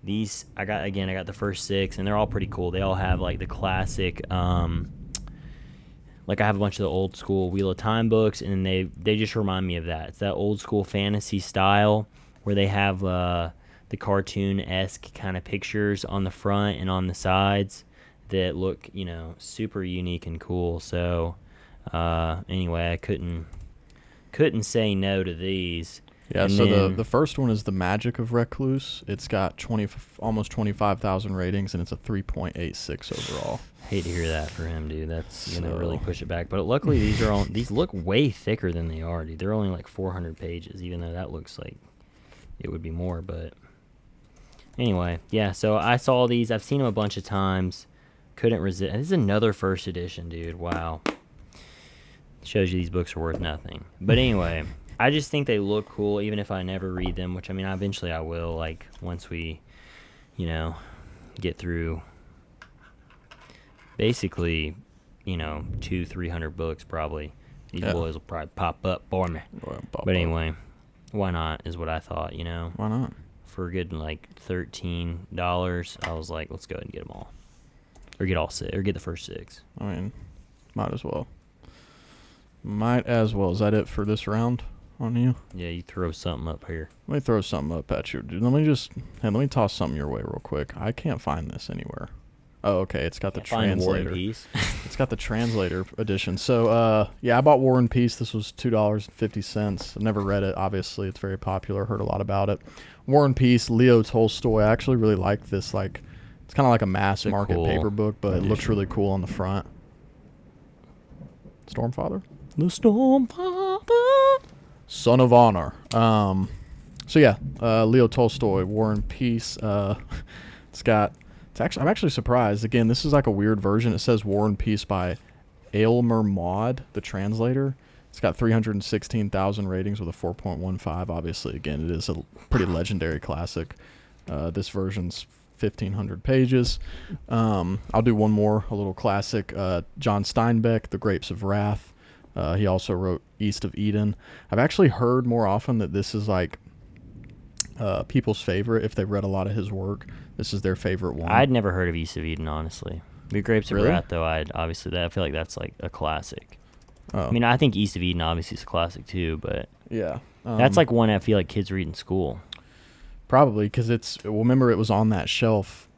these, I got the first 6, and they're all pretty cool. They all have like the classic, like I have a bunch of the old school Wheel of Time books, and they just remind me of that. It's that old school fantasy style where they have the cartoon-esque kind of pictures on the front and on the sides that look, super unique and cool. So anyway, I couldn't say no to these. Yeah, and so then, the first one is The Magic of Recluse. It's got almost 25,000 ratings, and it's a 3.86 overall. Hate to hear that for him, dude. That's gonna really push it back. But luckily, these look way thicker than they are, dude. They're only like 400 pages, even though that looks like it would be more. But anyway, yeah. So I saw these. I've seen them a bunch of times. Couldn't resist. This is another first edition, dude. Wow. Shows you these books are worth nothing. But anyway, I just think they look cool, even if I never read them, which, I mean, eventually I will, like, once we, get through basically, 200-300 books probably. These boys will probably pop up for me. But anyway, why not is what I thought, Why not? For a good, like, $13, I was like, let's go ahead and get them all. Or get all 6, or get the first 6. I mean, might as well. Might as well. Is that it for this round on you? Yeah, you throw something up here. Let me throw something up at you. Dude, let me toss something your way real quick. I can't find this anywhere. Oh, okay. It's got the translator. War and Peace. It's got the translator edition. So, I bought War and Peace. This was $2.50. I've never read it. Obviously, it's very popular. Heard a lot about it. War and Peace, Leo Tolstoy. I actually really like this. Like, it's kind of like a mass market cool paper book, but edition. It looks really cool on the front. Stormfather? The Stormfather. Son of Honor. Leo Tolstoy, War and Peace. I'm actually surprised. Again, this is like a weird version. It says War and Peace by Aylmer Maude, the translator. It's got 316,000 ratings with a 4.15. Obviously, again, it is a pretty legendary classic. This version's 1,500 pages. I'll do one more, a little classic. John Steinbeck, The Grapes of Wrath. He also wrote East of Eden. I've actually heard more often that this is like people's favorite if they've read a lot of his work. This is their favorite one. I'd never heard of East of Eden, honestly. The Grapes of Wrath, though, I feel like that's like a classic. Oh. I mean, I think East of Eden obviously is a classic too, but yeah, that's like one I feel like kids read in school. Probably because remember it was on that shelf,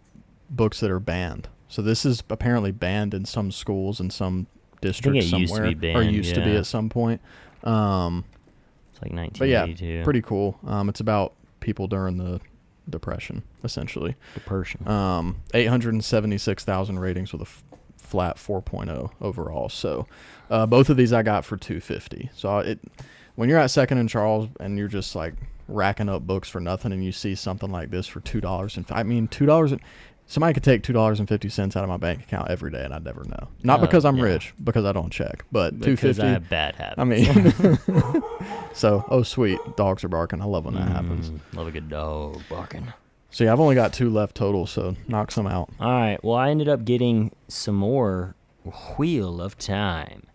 books that are banned. So this is apparently banned in some schools in some districts somewhere. Used to be banned, or used to be at some point. It's like 1982. But yeah, pretty cool. It's about people during the Depression, essentially. Depression. 876,000 ratings with a flat 4.0 overall. So both of these I got for $2.50. So when you're at Second and Charles and you're just like racking up books for nothing and you see something like this for $2, somebody could take $2.50 out of my bank account every day and I'd never know. Not because I'm rich, because I don't check. But because $2.50. I have bad habits. I mean, so sweet, dogs are barking. I love when that happens. Love a good dog barking. So yeah, I've only got 2 left total, so knock some out. All right. Well, I ended up getting some more Wheel of Time.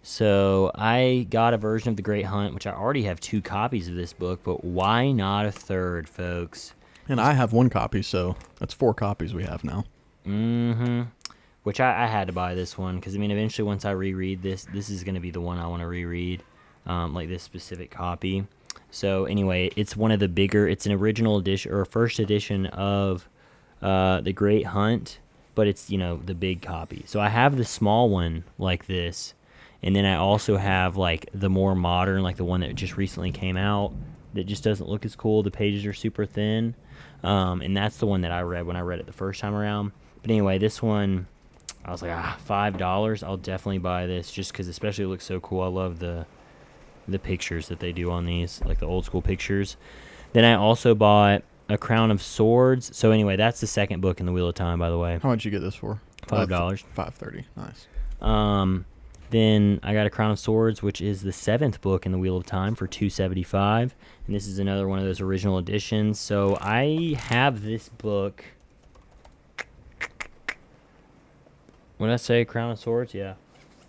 So I got a version of The Great Hunt, which I already have 2 copies of this book, but why not a third, folks? And I have 1 copy, so that's 4 copies we have now. Mm-hmm. Which I had to buy this one, because, I mean, eventually once I reread this is going to be the one I want to reread, like this specific copy. So anyway, it's one of the bigger, it's an original edition, or first edition of The Great Hunt, but it's, the big copy. So I have the small one like this, and then I also have, like, the more modern, like the one that just recently came out, that just doesn't look as cool. The pages are super thin. And that's the one that I read when I read it the first time around. But anyway, this one, I was like, $5. I'll definitely buy this just because especially it looks so cool. I love the pictures that they do on these, like the old school pictures. Then I also bought A Crown of Swords. So anyway, that's the second book in the Wheel of Time, by the way. How much you get this for? $5. $5.30. Nice. Then I got A Crown of Swords, which is the 7th book in the Wheel of Time, for $2.75. And this is another one of those original editions. So I have this book. What did I say? Crown of Swords? Yeah.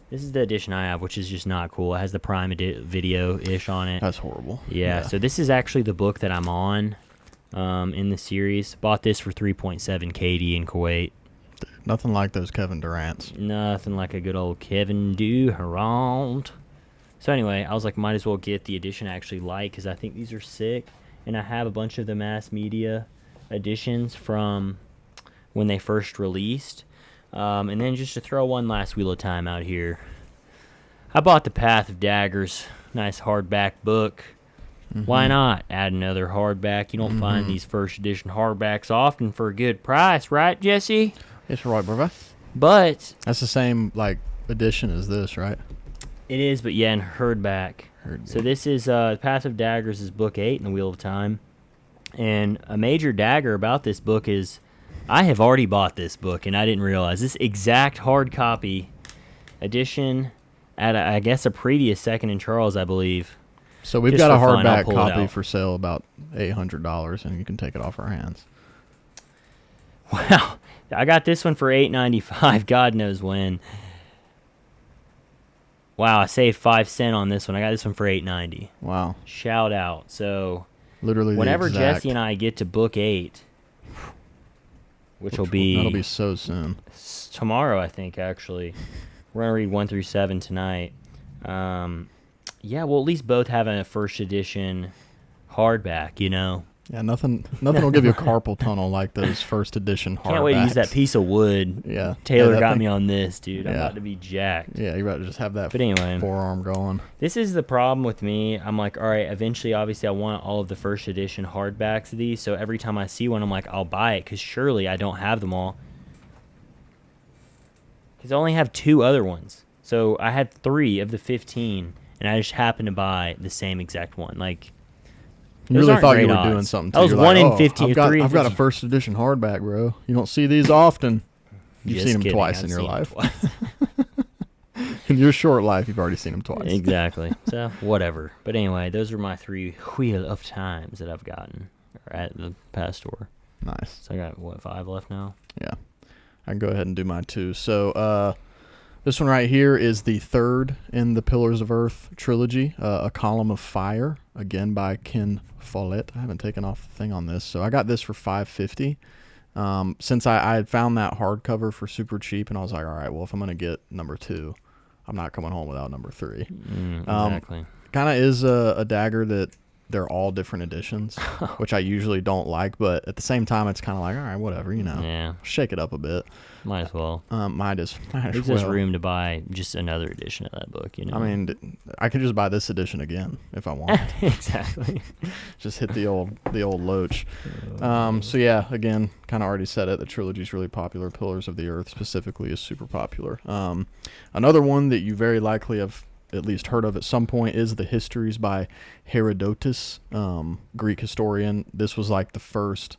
This is the edition I have, which is just not cool. It has the Prime Video-ish on it. That's horrible. Yeah, so this is actually the book that I'm on in the series. Bought this for 3.7 KD in Kuwait. Nothing like those Kevin Durants. Nothing like a good old Kevin Durant. So anyway, I was like, might as well get the edition I actually like, because I think these are sick. And I have a bunch of the mass media editions from when they first released. And then just to throw one last Wheel of Time out here, I bought The Path of Daggers. Nice hardback book. Mm-hmm. Why not add another hardback? You don't find these first edition hardbacks often for a good price, right, Jesse? It's right, brother. But that's the same edition as this, right? It is, but yeah, in hardback. So this is Path of Daggers is book 8 in the Wheel of Time. And a major dagger about this book is I have already bought this book, and I didn't realize this exact hard copy edition at I guess a previous Second and Charles, I believe. So we've Just got a for fun, I'll hardback pull it copy out. for sale about $800, and you can take it off our hands. Wow, I got this one for $8.95. God knows when. Wow, I saved 5 cents on this one. I got this one for $8.90. Wow. Shout out. So Literally whenever the exact, Jesse and I get to book 8, which will be that'll be so soon. tomorrow, I think, actually. We're going to read 1 through 7 tonight. Yeah, we'll at least both have a first edition hardback, you know. Yeah, nothing will give you a carpal tunnel like those first edition hardbacks. Can't wait to use that piece of wood. Yeah. Taylor that got thing- me on this, dude. I'm Yeah. about to be jacked. Yeah, you're about to just have that But anyway. forearm going. This is the problem with me. I'm like, all right, eventually, obviously, I want all of the first edition hardbacks of these. So every time I see one, I'm like, I'll buy it because surely I don't have them all. Because I only have 2 other ones. So I had 3 of the 15, and I just happened to buy the same exact one. Like, You those really aren't thought you great were doing odds. something. That was You're 1 like, in oh, 15, I've got, 3 in I've got a 15. first edition hardback, bro. You don't see these often. You've Just seen them kidding, twice I've in your seen 'em life. twice. In your short life, you've already seen them twice. Exactly. So, whatever. But anyway, those are my 3 wheel of times that I've gotten at the past store. Nice. So I got, what, 5 left now? Yeah. I can go ahead and do mine too. So this one right here is the 3rd in the Pillars of Earth trilogy, A Column of Fire, again by Ken Follett. I haven't taken off the thing on this. So I got this for $5.50. Since I had found that hardcover for super cheap, and I was like, all right, well, if I'm going to get number 2, I'm not coming home without number 3. Exactly. Kind of is a dagger that they're all different editions, which I usually don't like, but at the same time, it's kind of like, all right, whatever, you know. Yeah, Shake it up a bit. might as well. Might as Gives well. us room to buy just another edition of that book, you know. I mean, I could just buy this edition again if I want. Exactly. Just hit the old loach. So yeah, again, kind of already said it. The trilogy's really popular. Pillars of the Earth specifically is super popular. Another one that you very likely have at least heard of at some point is the Histories by Herodotus, Greek historian. This was like the first,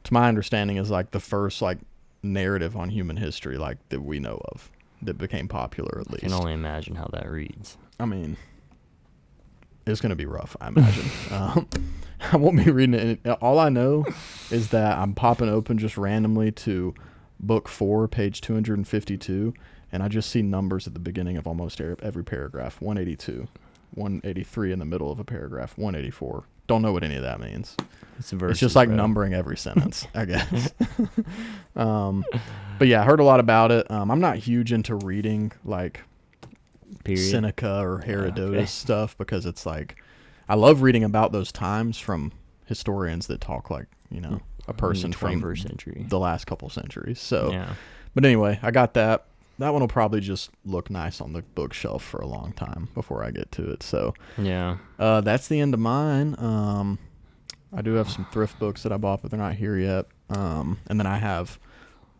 to my understanding, is like the first like narrative on human history like that we know of that became popular at least. I can only imagine how that reads. I mean, it's going to be rough, I imagine. I won't be reading it. All I know is that I'm popping open just randomly to book 4, page 252, and I just see numbers at the beginning of almost every paragraph. 182, 183 in the middle of a paragraph, 184. Don't know what any of that means. It's a verse. It's just like numbering every sentence, I guess. But yeah, I heard a lot about it. I'm not huge into reading like Period. Seneca or Herodotus Okay. stuff because it's like I love reading about those times from historians that talk like, you know, a person the from 21st century. the last couple centuries. So, Yeah. but anyway, I got that. That one will probably just look nice on the bookshelf for a long time before I get to it. So, Yeah. that's the end of mine. I do have some thrift books that I bought, but they're not here yet. And then I have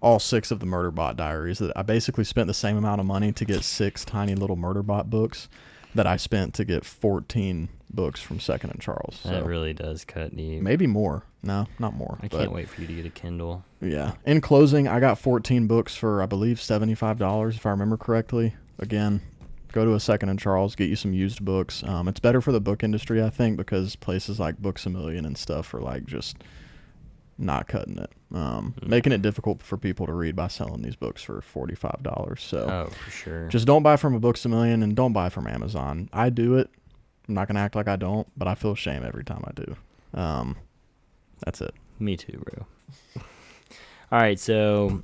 all 6 of the Murderbot diaries that I basically spent the same amount of money to get 6 tiny little Murderbot books that I spent to get 14 books from Second and Charles. That So really does cut deep. maybe more. No, not more. I but can't wait for you to get a Kindle. yeah. In closing, I got 14 books for, I believe, $75, if I remember correctly. Again, go to a Second and Charles, get you some used books. It's better for the book industry, I think, because places like Books A Million and stuff are like just not cutting it. Making it difficult for people to read by selling these books for $45. So Oh, for sure. just don't buy from a Books A Million and don't buy from Amazon. I do it. I'm not going to act like I don't, but I feel shame every time I do. That's it. Me too, bro. All right, so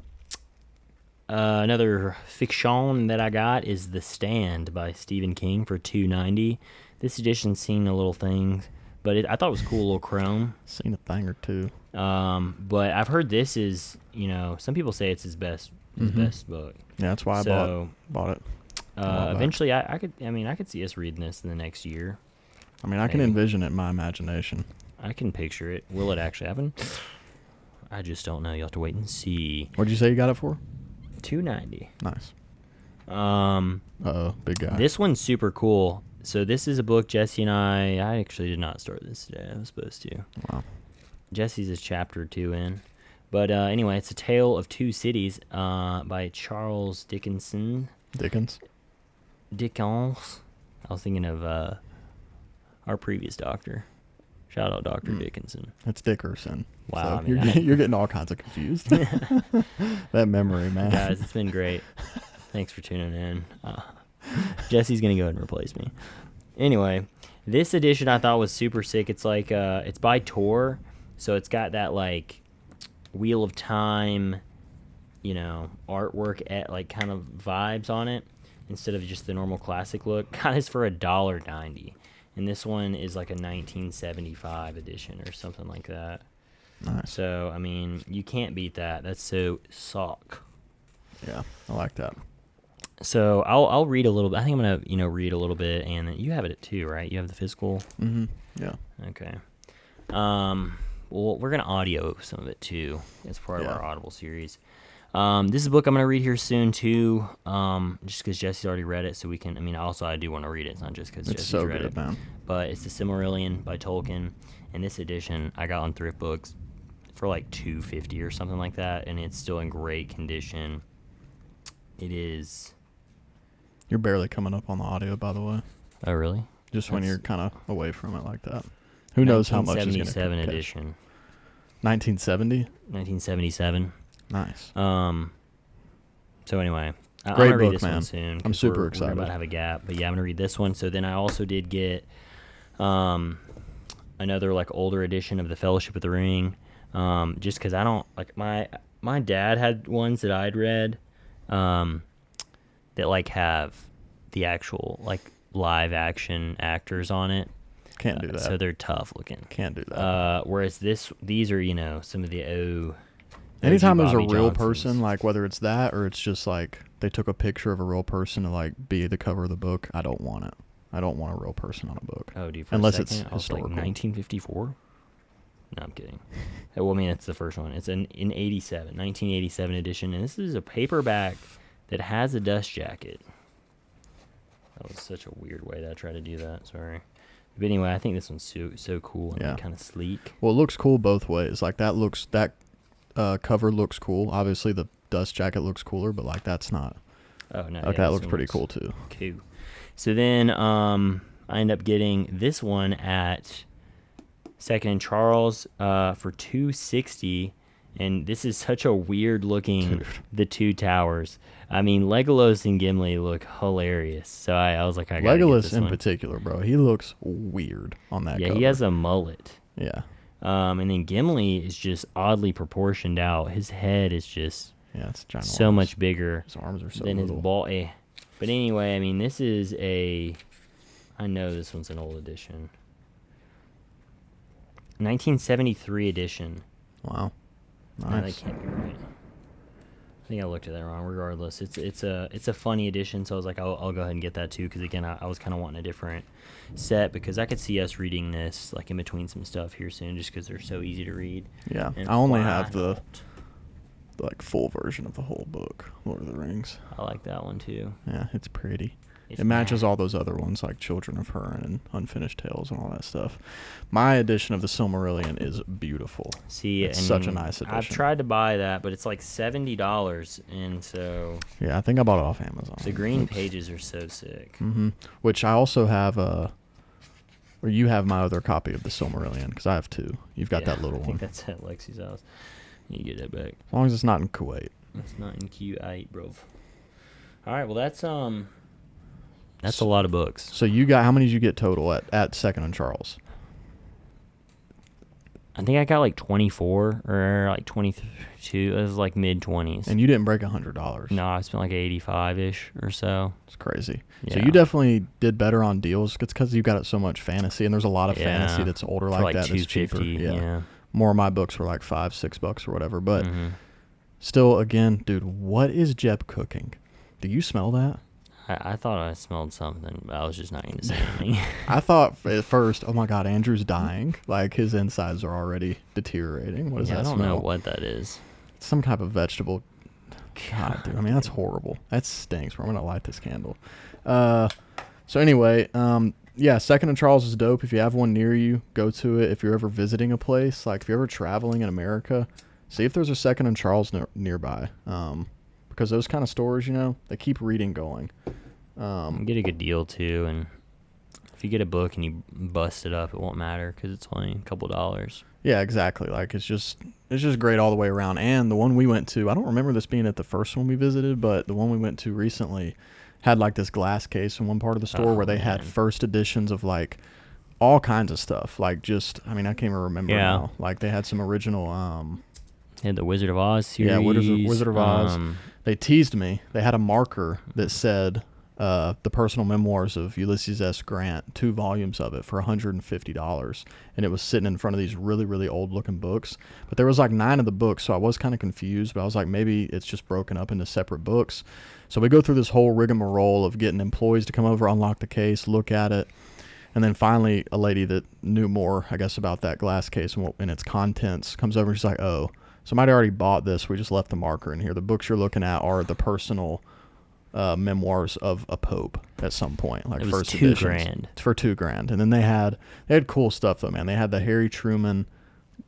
another fiction that I got is The Stand by Stephen King for $2.90. This edition's seen a little thing, but I thought it was cool, little chrome. Seen a thing or two. But I've heard this is, you know, some people say it's his best book. Yeah, that's why I bought it. Eventually, I could see us reading this in the next year. I mean, I can Maybe. envision it in my imagination. I can picture it. Will it actually happen? I just don't know. You'll have to wait and see. What'd you say you got it for? $2.90. Nice. Big guy. This one's super cool. So this is a book Jesse and I actually did not start this today. I was supposed to. Wow. Jesse's a chapter 2 in. But anyway, it's A Tale of Two Cities by Charles Dickinson. Dickens. Dickens. I was thinking of our previous doctor. Shout out Dr. Dickinson. It's Dickerson. Wow. So you're getting all kinds of confused. That memory, man. Guys, it's been great. Thanks for tuning in. Jesse's going to go ahead and replace me. Anyway, this edition I thought was super sick. It's like, it's by Tor. So it's got that like Wheel of Time, artwork at like kind of vibes on it instead of just the normal classic look. Got this for $1.90. And this one is like a 1975 edition or something like that. Nice. So, I mean, you can't beat that. That's so sock. Yeah, I like that. So I'll read a little bit. I think I'm gonna read a little bit, and you have it too, right? You have the physical. Mm-hmm. Yeah. Okay. Well, we're gonna audio some of it too as part of our Audible series. This is a book I'm gonna read here soon too. Just because Jesse's already read it, so we can. I mean, also I do want to read it. It's not just because Jesse's so read good, it. Man. But it's the Silmarillion by Tolkien, and this edition I got on Thriftbooks for like $2.50 or something like that, and it's still in great condition. It is. You're barely coming up on the audio, by the way. Oh, really? Just when you're kind of away from it like that. Who knows how much is going to 1977 edition. 1970? 1977. Nice. So anyway, I'm Great going to read book, this man. one soon. I'm super We're excited. about to have a gap, but yeah, I'm going to read this one. So then I also did get another like older edition of The Fellowship of the Ring, just because I don't like my dad had ones that I'd read that like have the actual like live action actors on it. Can't do that. So they're tough looking. Can't do that. Whereas these are some of the Anytime there's a Bobby real Johnsons. person, like whether it's that or it's just like they took a picture of a real person to like be the cover of the book, I don't want it. I don't want a real person on a book. Oh, dude, for unless a it's second, I was like historical. 1954? No, I'm kidding. Well, I mean, it's the first one. It's in 1987 edition, and this is a paperback that has a dust jacket. That was such a weird way that I tried to do that. Sorry. But anyway, I think this one's so cool and kind of sleek. Well, it looks cool both ways. Like that cover looks cool. Obviously, the dust jacket looks cooler, but like that's not. Oh no, like that looks pretty cool too. Cool. So then I end up getting this one at Second and Charles for $2.60, and this is such a weird looking The Two Towers. I mean, Legolas and Gimli look hilarious. So I was like, I gotta get Legolas this in one. particular, bro. He looks weird on that. Yeah, cover. he has a mullet. Yeah. And then Gimli is just oddly proportioned out. His head is just it's ginormous. so much bigger His arms are so than little. his ball. But anyway, I mean, this is I know this one's an old edition. 1973 edition. Wow. No, that Nice. can't be right. I think I looked at that wrong. Regardless, it's a funny edition, so I was like, I'll go ahead and get that too. Because again, I was kind of wanting a different set because I could see us reading this like in between some stuff here soon, just because they're so easy to read. Yeah. And I only why have the not? like full version of the whole book, Lord of the Rings. I like that one too. Yeah, it's pretty. It's It matches mad. all those other ones like Children of Hurin and Unfinished Tales and all that stuff. My edition of the Silmarillion is beautiful. See, It's and such a nice I've edition. tried to buy that, but it's like $70, and so Yeah, I think I bought it off Amazon. the green pages are so sick. Mm-hmm. Which I also have or you have my other copy of the Silmarillion because I have two. You've got Yeah, that little I think one. that's at Lexi's house. You get that back. As long as it's not in Kuwait. It's not in Q8, bro. All right, well that's a lot of books. So you got how many did you get total at Second and Charles? I think I got like 24 or like 22. It was like mid 20s. And you didn't break $100. No, I spent like 85-ish or so. It's crazy. Yeah. So you definitely did better on deals. It's because you got it so much fantasy, and there's a lot of Yeah. fantasy that's older For like like that that's cheaper. $2.50. Yeah. More of my books were like $5-6 or whatever. But Mhm. still, again, dude, what is Jeb cooking? Do you smell that? I thought I smelled something, but I was just not going to say anything. I thought at first, oh my God, Andrew's dying. Like his insides are already deterorating. What does Yeah, that I don't smell? know what that is. Some type of vegetable. God, dude. I mean, that's horrible. That stinks. We're gonna light this candle. So anyway, yeah, Second and Charles is dope. If you have one near you, go to it. If you're ever visiting a place, like if you're ever traveling in America, see if there's a Second and Charles nearby. Because those kind of stores, they keep reading going. Get a good deal too, and if you get a book and you bust it up, it won't matter because it's only a couple dollars. Yeah, exactly. Like it's just great all the way around. And the one we went to, I don't remember this being at the first one we visited, but the one we went to recently had like this glass case in one part of the store where they had first editions of like all kinds of stuff. Like just, I mean, I can't even remember now. Like they had some original. They had the Wizard of Oz series. Yeah, Wizard of Oz. They teased me. They had a marker that said the personal memoirs of Ulysses S. Grant, 2 volumes of it for $150. And it was sitting in front of these really, really old looking books. But there was like 9 of the books, so I was kind of confused. But I was like, maybe it's just broken up into separate books. So we go through this whole rigmarole of getting employees to come over, unlock the case, look at it. And then finally, a lady that knew more, I guess, about that glass case and its contents comes over and she's like, oh, somebody already bought this. We just left the marker in here. The books you're looking at are the personal memoirs of a pope at some point, like first editions. $2,000. It's for $2,000. And then they had cool stuff though, man. They had the Harry Truman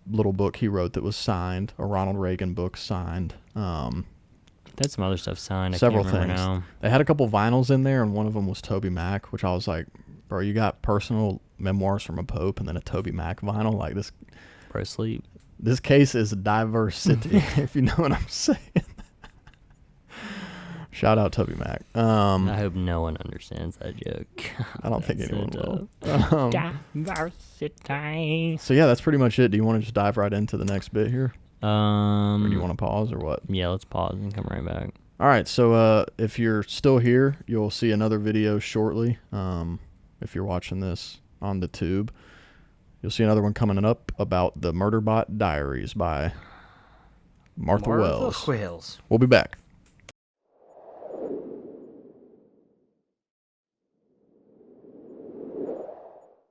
little book he wrote that was signed, a Ronald Reagan book signed. That's some other stuff signed. Several I can't remember things. now. They had a couple vinyls in there, and one of them was Toby Mac, which I was like, bro, you got personal memoirs from a pope and then a Toby Mac vinyl, like this. Bro, sleep. This case is diversity, if you know what I'm saying. Shout out Toby Mac. I hope no one understands that joke. I don't think anyone will. Diversity. So yeah, that's pretty much it. Do you want to just dive right into the next bit here? Or do you want to pause or what? Yeah, let's pause and come right back. All right. So if you're still here, you'll see another video shortly. If you're watching this on the tube, you'll see another one coming up about the Murderbot Diaries by Martha Wells. Wells. We'll be back.